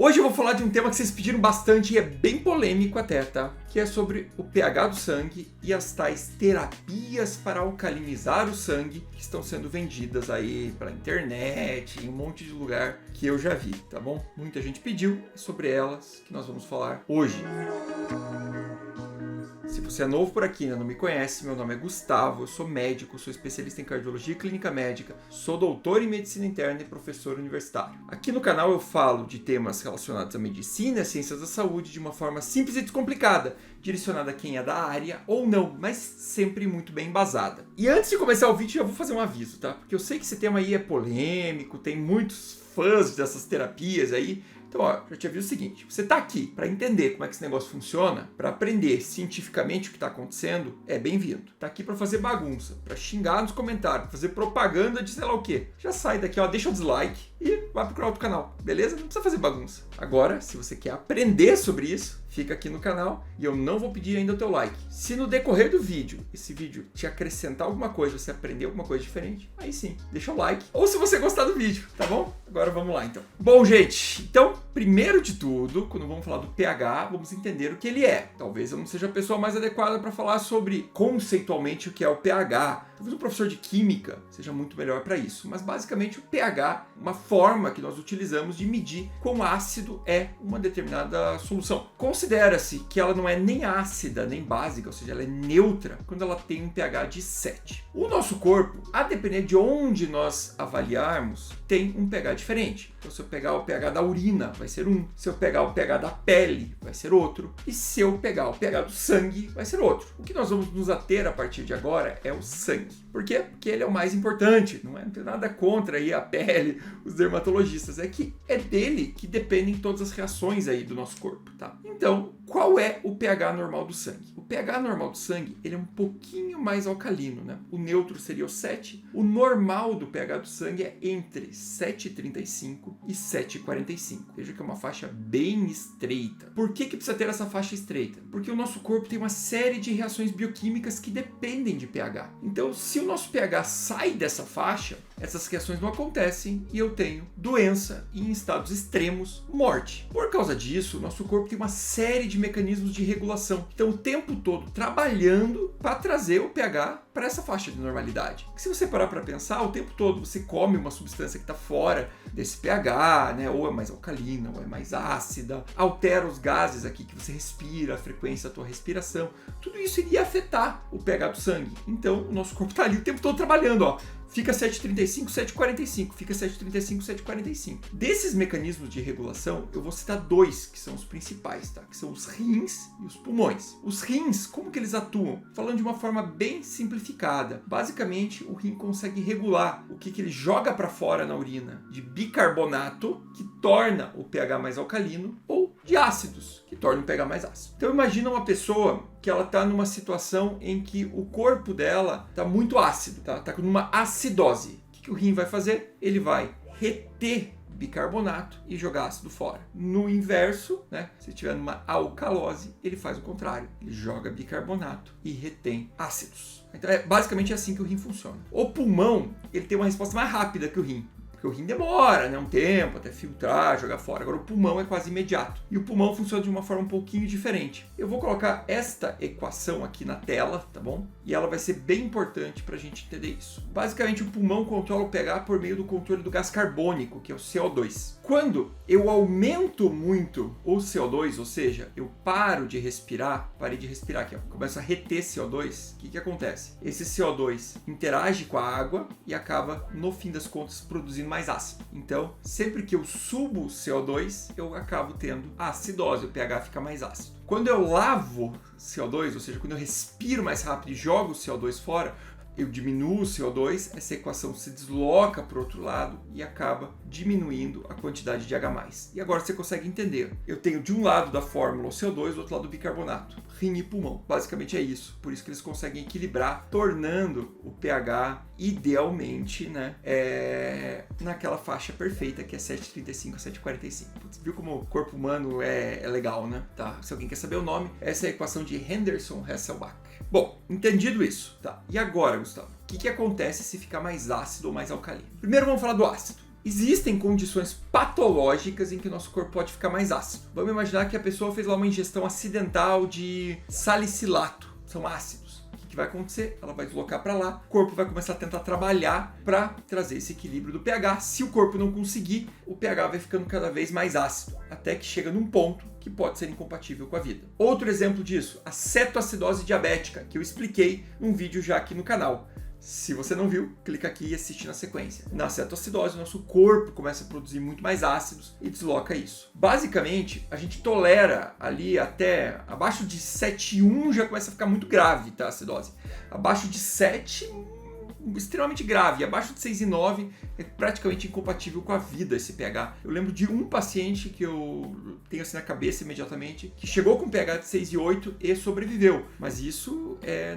Hoje eu vou falar de um tema que vocês pediram bastante e é bem polêmico até, tá? Que é sobre o pH do sangue e as tais terapias para alcalinizar o sangue que estão sendo vendidas aí pela internet, em um monte de lugar que eu já vi, tá bom? Muita gente pediu, é sobre elas que nós vamos falar hoje. Se você é novo por aqui e não me conhece, meu nome é Gustavo, eu sou médico, sou especialista em cardiologia e clínica médica, sou doutor em medicina interna e professor universitário. Aqui no canal eu falo de temas relacionados à medicina e às ciências da saúde de uma forma simples e descomplicada, direcionada a quem é da área ou não, mas sempre muito bem embasada. E antes de começar o vídeo, eu vou fazer um aviso, tá? Porque eu sei que esse tema aí é polêmico, tem muitos fãs dessas terapias aí. Então, ó, já te aviso o seguinte, você tá aqui para entender como é que esse negócio funciona, para aprender cientificamente o que está acontecendo, é bem-vindo. Tá aqui para fazer bagunça, para xingar nos comentários, pra fazer propaganda de sei lá o quê. Já sai daqui, ó, deixa o dislike e vai procurar outro canal, beleza? Não precisa fazer bagunça. Agora, se você quer aprender sobre isso, fica aqui no canal e eu não vou pedir ainda o teu like. Se no decorrer do vídeo, esse vídeo te acrescentar alguma coisa, você aprender alguma coisa diferente, aí sim, deixa o like. Ou se você gostar do vídeo, tá bom? Agora vamos lá então. Bom, gente, então, primeiro de tudo, quando vamos falar do pH, vamos entender o que ele é. Talvez eu não seja a pessoa mais adequada para falar sobre conceitualmente o que é o pH. Talvez um professor de química seja muito melhor para isso. Mas basicamente o pH, uma forma que nós utilizamos de medir quão ácido é uma determinada solução. Considera-se que ela não é nem ácida nem básica, ou seja, ela é neutra quando ela tem um pH de 7. O nosso corpo, a depender de onde nós avaliarmos, tem um pH diferente. Então, se eu pegar o pH da urina, vai ser um. Se eu pegar o pH da pele, vai ser outro. E se eu pegar o pH do sangue, vai ser outro. O que nós vamos nos ater a partir de agora é o sangue. Por quê? Porque ele é o mais importante. Não tem nada contra aí a pele, os dermatologistas. É que é dele que dependem todas as reações aí do nosso corpo, tá? Então, qual é o pH normal do sangue? O pH normal do sangue, ele é um pouquinho mais alcalino, né? O neutro seria o 7. O normal do pH do sangue é entre 7,35 e 7,45. Veja que é uma faixa bem estreita. Por que precisa ter essa faixa estreita? Porque o nosso corpo tem uma série de reações bioquímicas que dependem de pH. Então, se o nosso pH sai dessa faixa, essas reações não acontecem e eu tenho doença e, em estados extremos, morte. Por causa disso, o nosso corpo tem uma série de mecanismos de regulação. Então, o tempo todo trabalhando para trazer o pH para essa faixa de normalidade. Porque se você parar para pensar, o tempo todo você come uma substância que está fora desse pH, né? Ou é mais alcalina, ou é mais ácida, altera os gases aqui que você respira, a frequência da tua respiração. Tudo isso iria afetar o pH do sangue. Então, o nosso corpo está ali o tempo todo trabalhando, ó. Fica 7,35, 7,45, fica 7,35, 7,45. Desses mecanismos de regulação, eu vou citar dois que são os principais, tá? Que são os rins e os pulmões. Os rins, como que eles atuam? Falando de uma forma bem simplificada. Basicamente, o rim consegue regular o que ele joga para fora na urina de bicarbonato, que torna o pH mais alcalino, ou de ácidos, que tornam o pH mais ácido. Então imagina uma pessoa que ela está numa situação em que o corpo dela está muito ácido, tá com uma acidose. O que o rim vai fazer? Ele vai reter bicarbonato e jogar ácido fora. No inverso, né, se estiver numa alcalose, ele faz o contrário. Ele joga bicarbonato e retém ácidos. Então basicamente é assim que o rim funciona. O pulmão, ele tem uma resposta mais rápida que o rim. Porque o rim demora, né, um tempo até filtrar, jogar fora. Agora o pulmão é quase imediato. E o pulmão funciona de uma forma um pouquinho diferente. Eu vou colocar esta equação aqui na tela, tá bom? E ela vai ser bem importante para a gente entender isso. Basicamente, o pulmão controla o pH por meio do controle do gás carbônico, que é o CO2. Quando eu aumento muito o CO2, ou seja, eu parei de respirar aqui, ó, começo a reter CO2, o que acontece? Esse CO2 interage com a água e acaba, no fim das contas, produzindo mais ácido. Então, sempre que eu subo o CO2, eu acabo tendo acidose, o pH fica mais ácido. Quando eu lavo CO2, ou seja, quando eu respiro mais rápido e jogo o CO2 fora, eu diminuo o CO2, essa equação se desloca para o outro lado e acaba diminuindo a quantidade de H+. E agora você consegue entender. Eu tenho de um lado da fórmula o CO2, do outro lado o bicarbonato, rim e pulmão. Basicamente é isso. Por isso que eles conseguem equilibrar, tornando o pH idealmente, né, naquela faixa perfeita que é 7,35 a 7,45. Putz, viu como o corpo humano é legal, né? Tá? Se alguém quer saber o nome, essa é a equação de Henderson-Hasselbalch. Bom, entendido isso, tá? E agora, Gustavo, o que acontece se ficar mais ácido ou mais alcalino? Primeiro vamos falar do ácido. Existem condições patológicas em que o nosso corpo pode ficar mais ácido. Vamos imaginar que a pessoa fez lá uma ingestão acidental de salicilato, são ácidos. O que vai acontecer? Ela vai deslocar para lá, o corpo vai começar a tentar trabalhar para trazer esse equilíbrio do pH. Se o corpo não conseguir, o pH vai ficando cada vez mais ácido, até que chega num ponto que pode ser incompatível com a vida. Outro exemplo disso, a cetoacidose diabética, que eu expliquei num vídeo já aqui no canal. Se você não viu, clica aqui e assiste na sequência. Na cetoacidose, o nosso corpo começa a produzir muito mais ácidos e desloca isso. Basicamente, a gente tolera ali até abaixo de 7,1 já começa a ficar muito grave, tá? A acidose. Abaixo de 7, extremamente grave. Abaixo de 6,9 é praticamente incompatível com a vida esse pH. Eu lembro de um paciente que eu tenho assim na cabeça imediatamente, que chegou com pH de 6,8 e sobreviveu. Mas isso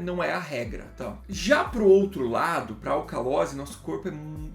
não é a regra, tá? Já pro outro lado, para a alcalose, nosso corpo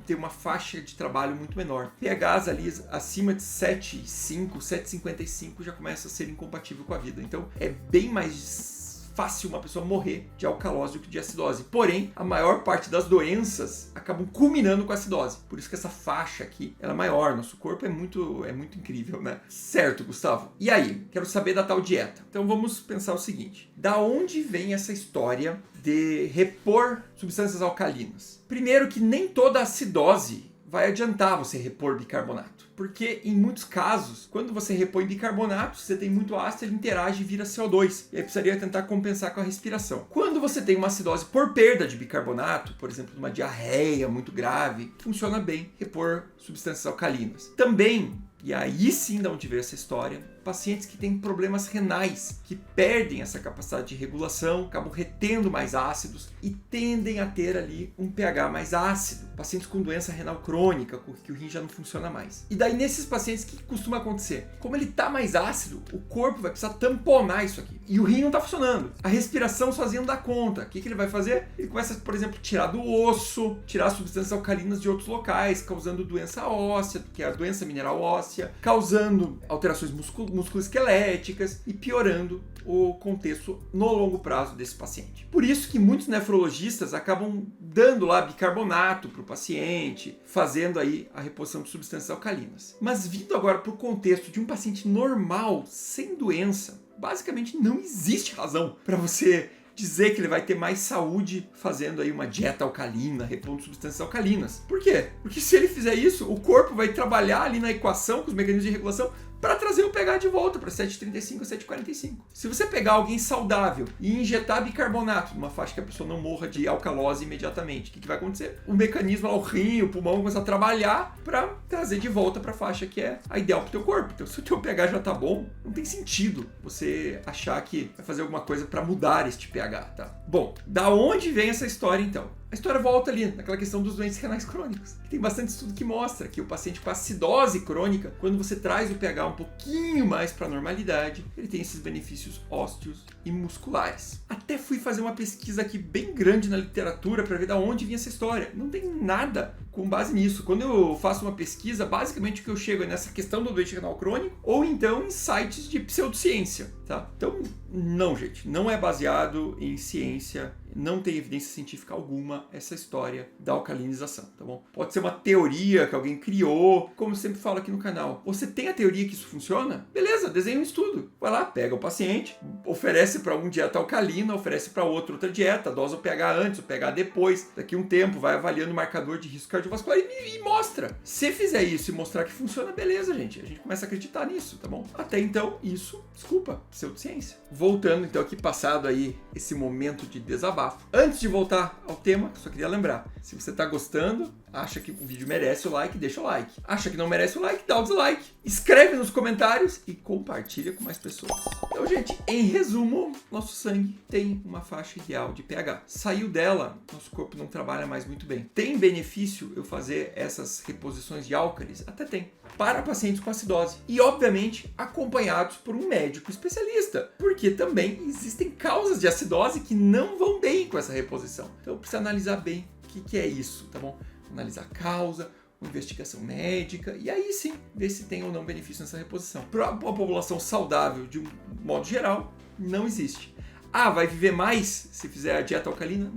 tem uma faixa de trabalho muito menor. pHs ali acima de 7,5, 7,55 já começa a ser incompatível com a vida. Então é bem mais fácil uma pessoa morrer de alcalose do que de acidose. Porém, a maior parte das doenças acabam culminando com a acidose. Por isso que essa faixa aqui ela é maior. Nosso corpo é muito incrível, né? Certo, Gustavo? E aí? Quero saber da tal dieta. Então vamos pensar o seguinte. Da onde vem essa história de repor substâncias alcalinas? Primeiro que nem toda acidose vai adiantar você repor bicarbonato. Porque em muitos casos, quando você repõe bicarbonato, você tem muito ácido, ele interage e vira CO2. E aí precisaria tentar compensar com a respiração. Quando você tem uma acidose por perda de bicarbonato, por exemplo, uma diarreia muito grave, funciona bem repor substâncias alcalinas. Também, e aí sim da onde veio essa história, pacientes que têm problemas renais, que perdem essa capacidade de regulação, acabam retendo mais ácidos e tendem a ter ali um pH mais ácido. Pacientes com doença renal crônica, que o rim já não funciona mais. E daí nesses pacientes, o que costuma acontecer? Como ele está mais ácido, o corpo vai precisar tamponar isso aqui. E o rim não está funcionando. A respiração sozinha não dá conta. O que ele vai fazer? Ele começa, por exemplo, tirar do osso, tirar substâncias alcalinas de outros locais, causando doença óssea, que é a doença mineral óssea, causando alterações musculoesqueléticas e piorando o contexto no longo prazo desse paciente. Por isso que muitos nefrologistas acabam dando lá bicarbonato para o paciente, fazendo aí a reposição de substâncias alcalinas. Mas vindo agora para o contexto de um paciente normal, sem doença, basicamente não existe razão para você dizer que ele vai ter mais saúde fazendo aí uma dieta alcalina, repondo substâncias alcalinas. Por quê? Porque se ele fizer isso, o corpo vai trabalhar ali na equação com os mecanismos de regulação para trazer o pH de volta para 7,35 a 7,45. Se você pegar alguém saudável e injetar bicarbonato numa faixa que a pessoa não morra de alcalose imediatamente, o que vai acontecer? O mecanismo, o rim, o pulmão começa a trabalhar para trazer de volta para a faixa que é a ideal para o teu corpo. Então, se o teu pH já tá bom, não tem sentido você achar que vai fazer alguma coisa para mudar este pH, tá? Bom, da onde vem essa história então? A história volta ali, naquela questão dos doentes renais crônicos. Tem bastante estudo que mostra que o paciente com acidose crônica, quando você traz o pH um pouquinho mais para a normalidade, ele tem esses benefícios ósseos e musculares. Até fui fazer uma pesquisa aqui bem grande na literatura para ver de onde vinha essa história. Não tem nada com base nisso. Quando eu faço uma pesquisa, basicamente o que eu chego é nessa questão do doente renal crônico ou então em sites de pseudociência, tá? Então, não, gente, não é baseado em ciência, não tem evidência científica alguma essa história da alcalinização, tá bom? Pode ser uma teoria que alguém criou, como eu sempre falo aqui no canal. Você tem a teoria que isso funciona? Beleza, desenha um estudo. Vai lá, pega o paciente, oferece para um dieta alcalina, oferece para outro outra dieta, dosa o pH antes, o pH depois. Daqui a um tempo, vai avaliando o marcador de risco cardiovascular e mostra. Se fizer isso e mostrar que funciona, beleza, gente. A gente começa a acreditar nisso, tá bom? Até então, isso, desculpa, pseudociência. Voltando então aqui, passado aí esse momento de desabafo. Antes de voltar ao tema, só queria lembrar, se você está gostando, acha que o vídeo merece o like, deixa o like. Acha que não merece o like, dá o dislike. Escreve nos comentários e compartilha com mais pessoas. Então, gente, em resumo, nosso sangue tem uma faixa ideal de pH. Saiu dela, nosso corpo não trabalha mais muito bem. Tem benefício eu fazer essas reposições de álcalis? Até tem. Para pacientes com acidose. E, obviamente, acompanhados por um médico especialista. Porque também existem causas de acidose que não vão bem com essa reposição. Então, precisa analisar bem o que é isso, tá bom? Analisar a causa, uma investigação médica e aí sim ver se tem ou não benefício nessa reposição. Para a população saudável, de um modo geral, não existe. Ah, vai viver mais se fizer a dieta alcalina?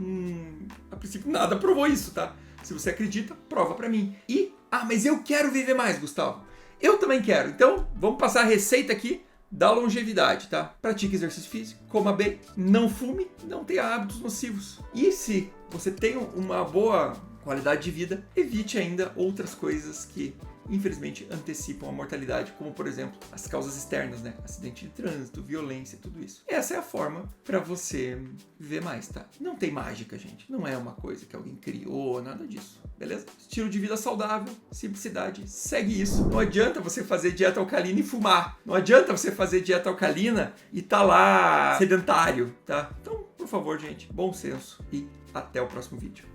A princípio nada provou isso, tá? Se você acredita, prova para mim. E Ah, mas eu quero viver mais, Gustavo. Eu também quero. Então, vamos passar a receita aqui da longevidade, tá? Pratique exercício físico, coma bem, não fume, não tenha hábitos nocivos. E se você tem uma boa qualidade de vida, evite ainda outras coisas que infelizmente antecipam a mortalidade, como por exemplo as causas externas, né? Acidente de trânsito, violência, tudo isso. Essa é a forma para você viver mais, tá? Não tem mágica, gente. Não é uma coisa que alguém criou, nada disso, beleza? Estilo de vida saudável, simplicidade, segue isso. Não adianta você fazer dieta alcalina e fumar. Não adianta você fazer dieta alcalina e tá lá sedentário, tá? Então, por favor, gente, bom senso e até o próximo vídeo.